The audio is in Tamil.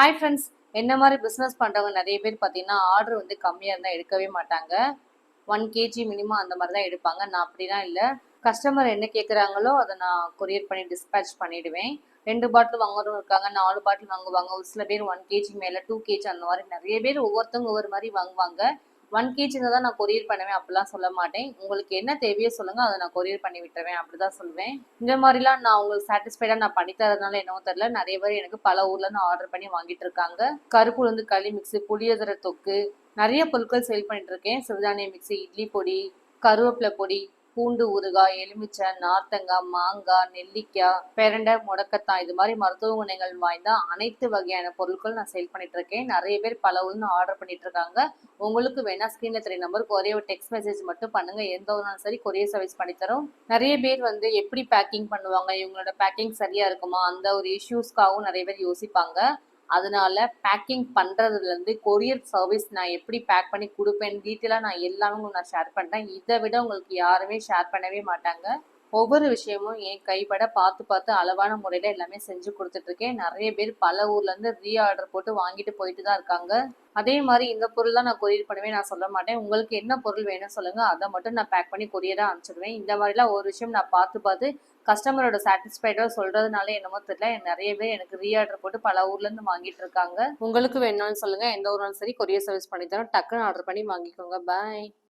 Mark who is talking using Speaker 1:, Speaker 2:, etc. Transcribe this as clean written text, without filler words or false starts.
Speaker 1: ஹாய் ஃப்ரெண்ட்ஸ், என்ன மாதிரி பிஸ்னஸ் பண்ணுறவங்க நிறைய பேர் பார்த்தீங்கன்னா ஆர்டர் வந்து கம்மியாக இருந்தால் எடுக்கவே மாட்டாங்க. 1 kg மினிமம் அந்த மாதிரி தான் எடுப்பாங்க. நான் அப்படிலாம் இல்லை. கஸ்டமர் என்ன கேட்குறாங்களோ அதை நான் கொரியர் பண்ணி டிஸ்பேச் பண்ணிவிடுவேன். 2 பாட்டில் வாங்குறவங்க இருக்காங்க, 4 பாட்டில் வாங்குவாங்க. ஒரு சில பேர் 1 kg மேலே 2 kg அந்த மாதிரி நிறைய பேர் ஒவ்வொருத்தவங்க ஒவ்வொரு மாதிரி வாங்குவாங்க. 1 kg தான் நான் கொரியர் பண்ணுவேன் அப்படிலாம் சொல்ல மாட்டேன். உங்களுக்கு என்ன தேவையோ சொல்லுங்கள், அதை நான் கொரியர் பண்ணி விட்டுருவேன் அப்படிதான் சொல்லுவேன். இந்த மாதிரிலாம் நான் உங்களுக்கு சாட்டிஸ்ஃபைடாக நான் பண்ணி தரதுனால என்னவோ தெரியல, நிறைய பேர் எனக்கு பல ஊர்லேருந்து ஆர்டர் பண்ணி வாங்கிட்டு இருக்காங்க. கருப்பு உளுந்து களி மிக்ஸு, புளியோதரை தொக்கு, நிறைய பொருட்கள் சேல் பண்ணிட்டு இருக்கேன். சிறுதானிய மிக்ஸி, இட்லி பொடி, கருவேப்பிலை பொடி, பூண்டு ஊறுகாய், எலுமிச்சை, நார்த்தங்காய், மாங்காய், நெல்லிக்காய், பெரண்டை, முடக்கத்தான், இது மாதிரி மருத்துவ குணங்கள் வாய்ந்த அனைத்து வகையான பொருட்கள் நான் சேல் பண்ணிட்டு இருக்கேன். நிறைய பேர் பல ஊர்ல ஆர்டர் பண்ணிட்டு இருக்காங்க. உங்களுக்கு வேணா ஸ்கிரீன்ல தெரிய நம்பருக்கு ஒரே ஒரு டெக்ஸ்ட் மெசேஜ் மட்டும் பண்ணுங்க, எந்த ஊர்னாலும் சரி கொரியர் சர்வீஸ் பண்ணி தரோம். நிறைய பேர் வந்து எப்படி பேக்கிங் பண்ணுவாங்க, இவங்களோட பேக்கிங் சரியா இருக்குமா, அந்த ஒரு இஷ்யூஸ்க்காகவும் நிறைய பேர் யோசிப்பாங்க. அதனால பேக்கிங் பண்ணுறதுலேருந்து கொரியர் சர்வீஸ் நான் எப்படி பேக் பண்ணி கொடுப்பேன் டீட்டெயிலாக நான் எல்லாமே உங்களுக்கு நான் ஷேர் பண்ணுறேன். இதை விட உங்களுக்கு யாருமே ஷேர் பண்ணவே மாட்டாங்க. ஒவ்வொரு விஷயமும் என் கைப்பட பார்த்து பார்த்து அளவான முறையில் எல்லாமே செஞ்சு கொடுத்துட்ருக்கேன். நிறைய பேர் பல ஊர்லேருந்து ரீஆர்டர் போட்டு வாங்கிட்டு போயிட்டு தான் இருக்காங்க. அதே மாதிரி இந்த பொருள் தான் நான் கொரியர் பண்ணுவேன் நான் சொல்ல மாட்டேன். உங்களுக்கு என்ன பொருள் வேணும்னு சொல்லுங்கள், அதை மட்டும் நான் பேக் பண்ணி கொரியராக அனுப்பிச்சிடுவேன். இந்த மாதிரிலாம் ஒரு விஷயம் நான் பார்த்து பார்த்து கஸ்டமரோட சாட்டிஸ்ஃபைடாக சொல்கிறதுனால என்னமோ தெரியல, நிறைய பேர் எனக்கு ரீஆர்டர் போட்டு பல ஊர்லேருந்து வாங்கிட்டு இருக்காங்க. உங்களுக்கு வேணும்னு சொல்லுங்கள், எந்த ஊர்னாலும் சரி கொரியர் சர்வீஸ் பண்ணி தரோம். டக்குன்னு ஆர்டர் பண்ணி வாங்கிக்கோங்க. பாய்.